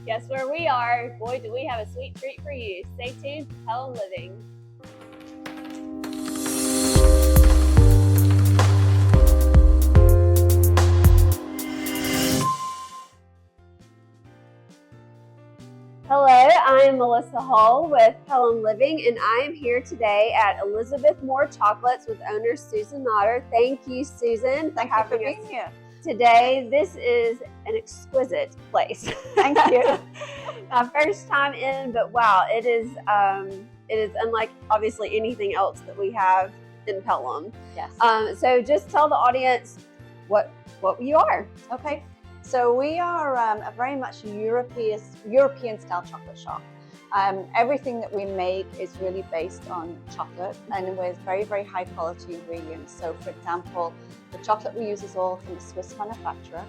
Guess where we are? Boy, do we have a sweet treat for you. Stay tuned to Pelham Living. Hello, I'm Melissa Hall with Pelham Living, and I am here today at Elizabeth Moore Chocolates with owner Susan Otter. Thank you, Susan, Thank you for being here today. This is an exquisite place. Thank you. My first time in, but wow, it is unlike obviously anything else that we have in Pelham. Yes. So just tell the audience what you are. Okay. So we are a very much European style chocolate shop. Everything that we make is really based on chocolate and with very, very high quality ingredients. So for example, the chocolate we use is all from a Swiss manufacturer.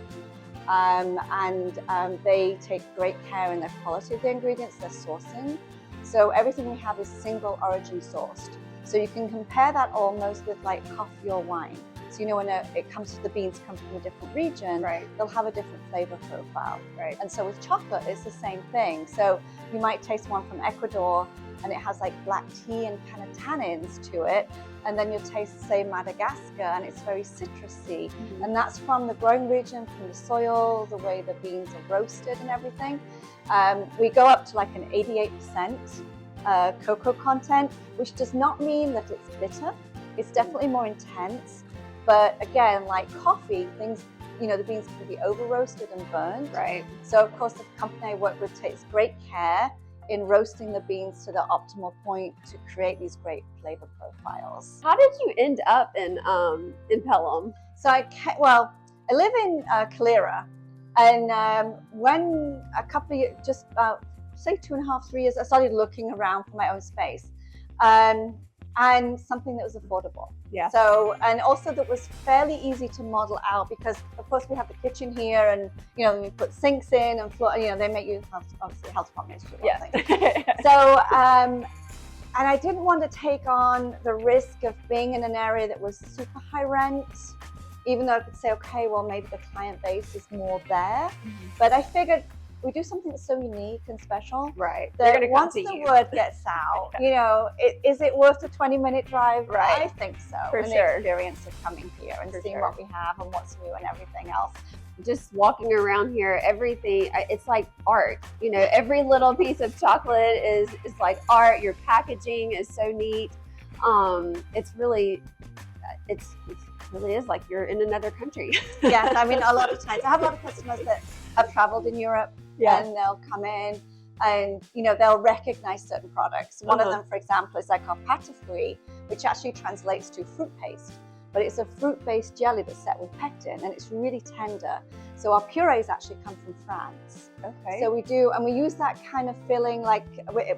They take great care in the quality of the ingredients they're sourcing. So everything we have is single origin sourced. So you can compare that almost with like coffee or wine. So you know when the beans come from a different region, right, they'll have a different flavor profile. Right. And so with chocolate, it's the same thing. So you might taste one from Ecuador and it has like black tea and kind of tannins to it. And then you'll taste, say, Madagascar, and it's very citrusy. Mm-hmm. And that's from the growing region, from the soil, the way the beans are roasted and everything. We go up to like an 88% cocoa content, which does not mean that it's bitter. It's definitely more intense. But again, like coffee, the beans can be over roasted and burned. Right. So of course, the company I work with takes great care in roasting the beans to the optimal point to create these great flavor profiles. How did you end up in Pelham? So I live in Calera, and when a couple of years, just about say 2.5, 3 years, I started looking around for my own space, and something that was affordable. Yeah. So, and also that was fairly easy to model out because, of course, we have the kitchen here, and we put sinks in and floor. They make you obviously health department. Yeah. So, and I didn't want to take on the risk of being in an area that was super high rent, even though I could say, okay, well, maybe the client base is more there. Mm-hmm. But I figured we do something that's so unique and special. Right. That once the word gets out, is it worth a 20-minute drive? Right. I think so. For and sure. The experience of coming here and seeing what we have and what's new and everything else. Just walking around here, everything, it's like art. Every little piece of chocolate is like art. Your packaging is so neat. It's really is like you're in another country. Yes, I mean, a lot of times I have a lot of customers that have traveled in Europe. Yeah. And they'll come in and they'll recognize certain products. One of them, for example, is like our pâtisserie, which actually translates to fruit paste, but it's a fruit-based jelly that's set with pectin, and it's really tender. So our purees actually come from France. Okay. So we do, and we use that kind of filling like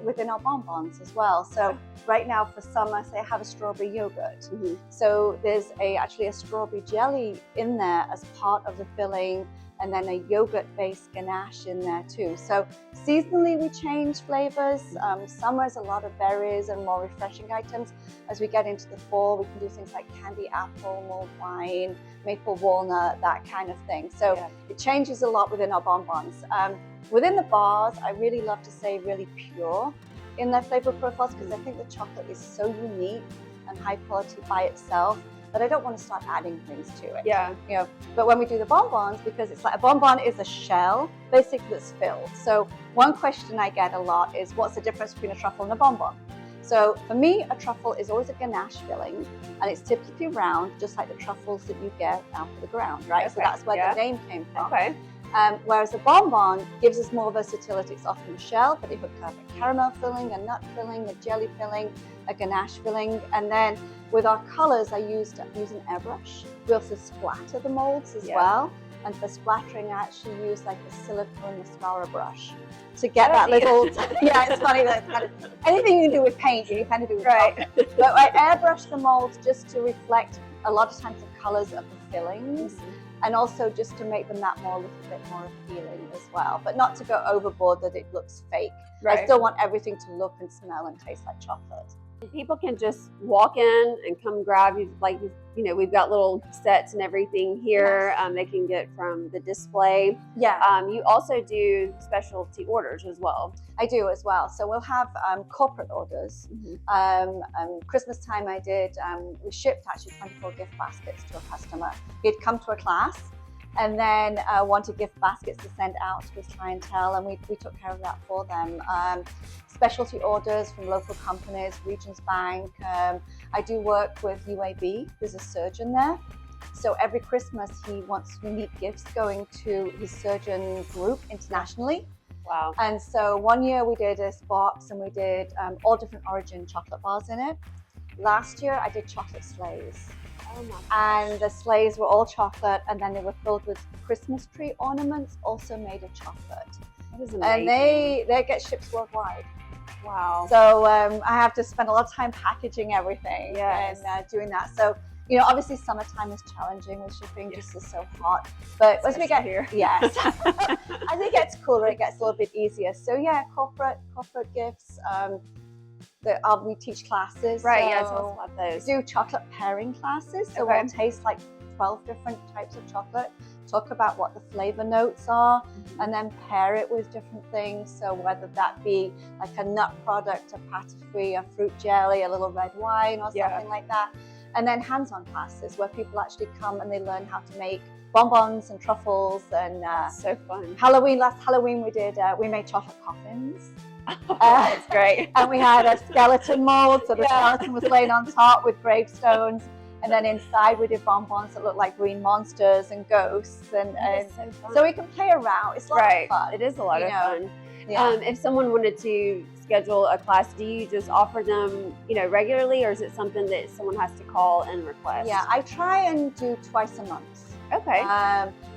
within our bonbons as well. So right now for summer, say I have a strawberry yogurt. Mm-hmm. So there's actually a strawberry jelly in there as part of the filling, and then a yogurt-based ganache in there too. So seasonally we change flavors. Summer is a lot of berries and more refreshing items. As we get into the fall, we can do things like candy apple, mulled wine, maple walnut, that kind of thing. So it changes a lot within our bonbons. Within the bars, I really love to say really pure in their flavor profiles because I think the chocolate is so unique and high quality by itself that I don't want to start adding things to it. Yeah. But when we do the bonbons, because it's like a bonbon is a shell basically that's filled. So one question I get a lot is, what's the difference between a truffle and a bonbon? So for me, a truffle is always a ganache filling, and it's typically round, just like the truffles that you get out of the ground, right? Okay. So that's where the name came from. Okay. Whereas a bonbon gives us more versatility. It's often a shell, but it could have a caramel filling, a nut filling, a jelly filling, a ganache filling. And then with our colors, I use an airbrush. We also splatter the molds as well. And for splattering, I actually use like a silicone mascara brush to get that little, it's funny that kind of, anything you can do with paint, you kind of do with chocolate. But I airbrush the molds just to reflect a lot of times the colors of the fillings. Mm-hmm. And also just to make them that a little bit more appealing as well, but not to go overboard that it looks fake. Right. I still want everything to look and smell and taste like chocolate. People can just walk in and come grab you, like, you know, we've got little sets and everything here. Yes. They can get from the display. Yeah, You also do specialty orders as well. I do as well. So we'll have corporate orders. Christmas time I did, we shipped actually 24 gift baskets to a customer. He'd come to a class and then wanted gift baskets to send out to his clientele, and we took care of that for them. Specialty orders from local companies, Regions Bank. I do work with UAB. There's a surgeon there. So every Christmas he wants unique gifts going to his surgeon group internationally. Wow. And so one year we did this box and we did all different origin chocolate bars in it. Last year I did chocolate sleighs. Oh my gosh. And the sleighs were all chocolate, and then they were filled with Christmas tree ornaments, also made of chocolate. That is amazing. And they get shipped worldwide. Wow. So I have to spend a lot of time packaging everything. Yes. And doing that. So, you know, obviously summertime is challenging with shipping, just is so hot. But as we get here, yes, as it gets cooler, it gets a little bit easier. So yeah, corporate gifts. We teach classes. right? So Yeah, tell us about those. do chocolate pairing classes. So Okay. we'll taste like 12 different types of chocolate, talk about what the flavor notes are, and then pair it with different things. So whether that be like a nut product, a pâtisserie, a fruit jelly, a little red wine or something like that. And then hands-on classes where people actually come and they learn how to make bonbons and truffles. And So fun. last Halloween we made chocolate coffins. That's great. And we had a skeleton mold, so the skeleton was laying on top with gravestones. And then inside we did bonbons that looked like green monsters and ghosts. And So fun. so we can play around. It's a lot of fun. It is a lot of fun. Yeah. If someone wanted to schedule a class, do you just offer them, you know, regularly, or is it something that someone has to call and request? Yeah, I try and do twice a month. Okay.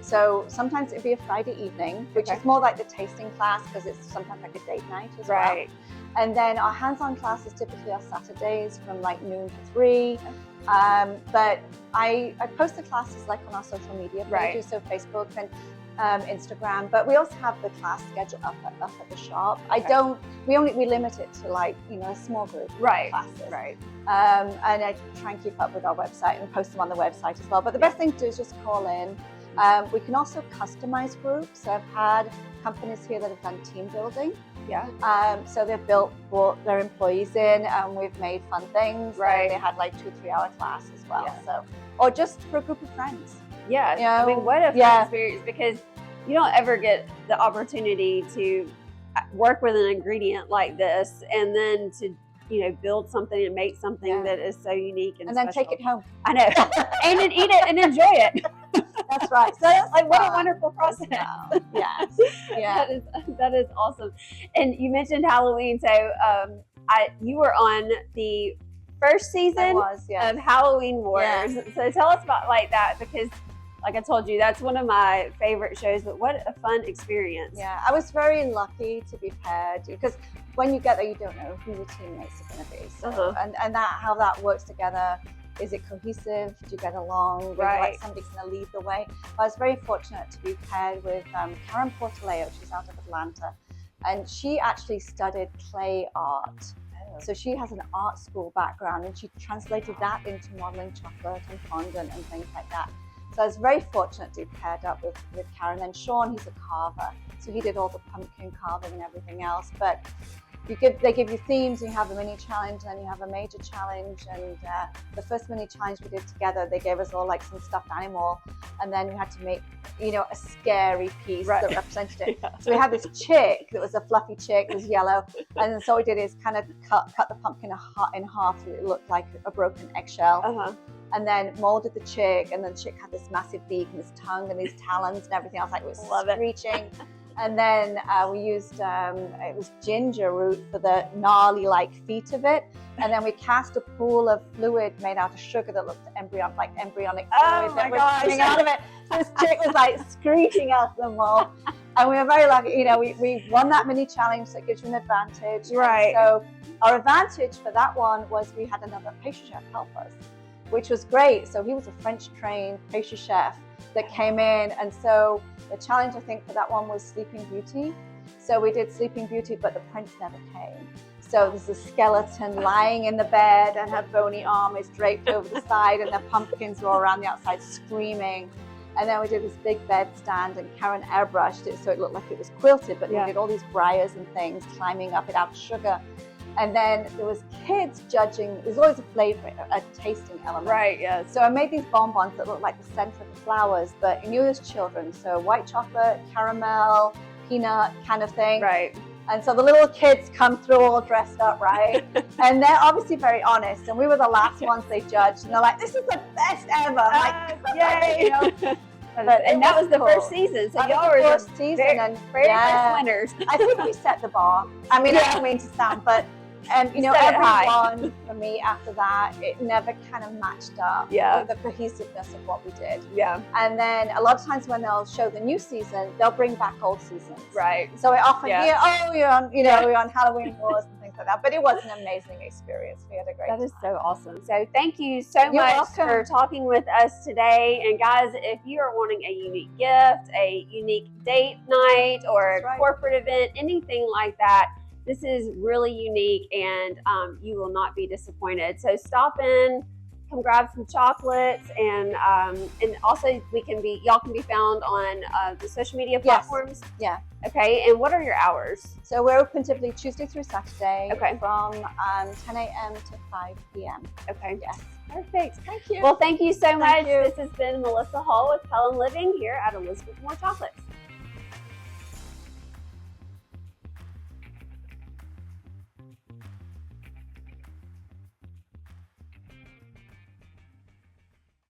So sometimes it'd be a Friday evening, which is more like the tasting class because it's sometimes like a date night as well. And then our hands-on classes typically are Saturdays from like noon to 3. But I post the classes like on our social media pages, so Facebook and Instagram. But we also have the class schedule up at the shop. We limit it to like, you know, a small group of classes. Right. And I try and keep up with our website and post them on the website as well. But the best thing to do is just call in. We can also customize groups. So I've had companies here that have done team building. Yeah. So they've brought their employees in and we've made fun things. Right. They had like 2-3 hour class as well. Yeah. So, or just for a group of friends. Yeah. You know, I mean, what a fun experience, because you don't ever get the opportunity to work with an ingredient like this and then to, you know, build something and make something that is so unique and then special. take it home. I know. And then eat it and enjoy it. That's right. So it's like, what a wonderful process. Yes. Yeah. That is awesome. And you mentioned Halloween, so you were on the first season of Halloween Wars. Yes. So tell us about like that, because like I told you, that's one of my favorite shows, but what a fun experience. Yeah, I was very lucky to be paired because when you get there, you don't know who your teammates are going to be. So, and that how that works together. Is it cohesive? Do you get along? Like somebody's going to lead the way. I was very fortunate to be paired with Karen Portaleo. She's out of Atlanta, and she actually studied clay art. So she has an art school background, and she translated that into modeling chocolate and fondant and things like that. So I was very fortunate to be paired up with Karen. Then Sean, he's a carver, so he did all the pumpkin carving and everything else. But they give you themes, you have a mini challenge, and then you have a major challenge. And the first mini challenge we did together, they gave us all like some stuffed animal, and then we had to make, you know, a scary piece that represented it. So we had this chick that was a fluffy chick, it was yellow, and so what we did is kind of cut the pumpkin in half so it looked like a broken eggshell. And then molded the chick, and then the chick had this massive beak and this tongue and these talons and everything else, like it was screeching. And then we used, it was ginger root for the gnarly like feet of it. And then we cast a pool of fluid made out of sugar that looked embryonic fluid that was coming out of it. So this chick was like screeching out the mold. And we were very lucky, you know, we won that mini challenge, so it gives you an advantage. Right. And so our advantage for that one was we had another pastry chef help us, which was great. So he was a French trained pastry chef that came in, and so the challenge I think for that one was Sleeping Beauty. So we did Sleeping Beauty, but the prince never came. So there's a skeleton lying in the bed, and her bony arm is draped over the side, and the pumpkins were all around the outside screaming. And then we did this big bed stand, and Karen airbrushed it so it looked like it was quilted, but we did all these briars and things climbing up it out of sugar. And then there was kids judging. There's always a flavor, a tasting element. Right, yes. So I made these bonbons that look like the center of the flowers, but you as children. So white chocolate, caramel, peanut kind of thing. Right. And so the little kids come through all dressed up, right? And they're obviously very honest. And we were the last ones they judged. And they're like, this is the best ever. Like, yay. You know? And that was the first season. So y'all were first season and very first winners. I think we set the bar. I mean, I don't mean to sound, but you know, everyone for me after that, it never kind of matched up with the cohesiveness of what we did. Yeah. And then a lot of times when they'll show the new season, they'll bring back old seasons. Right. So I often hear, oh, you're on, you know, you're on Halloween Wars and things like that. But it was an amazing experience. We had a great time. That is so awesome. So thank you so much for talking with us today. And guys, if you are wanting a unique gift, a unique date night, or a corporate event, anything like that, this is really unique, and you will not be disappointed. So stop in, come grab some chocolates, and also y'all can be found on the social media platforms. Yeah. Okay. And what are your hours? So we're open typically Tuesday through Saturday. Okay. From 10 a.m. to 5 p.m. Okay. Yes. Perfect. Thank you. Well, thank you so much. You. This has been Melissa Hall with Pelham Living here at Elizabeth Moore Chocolates.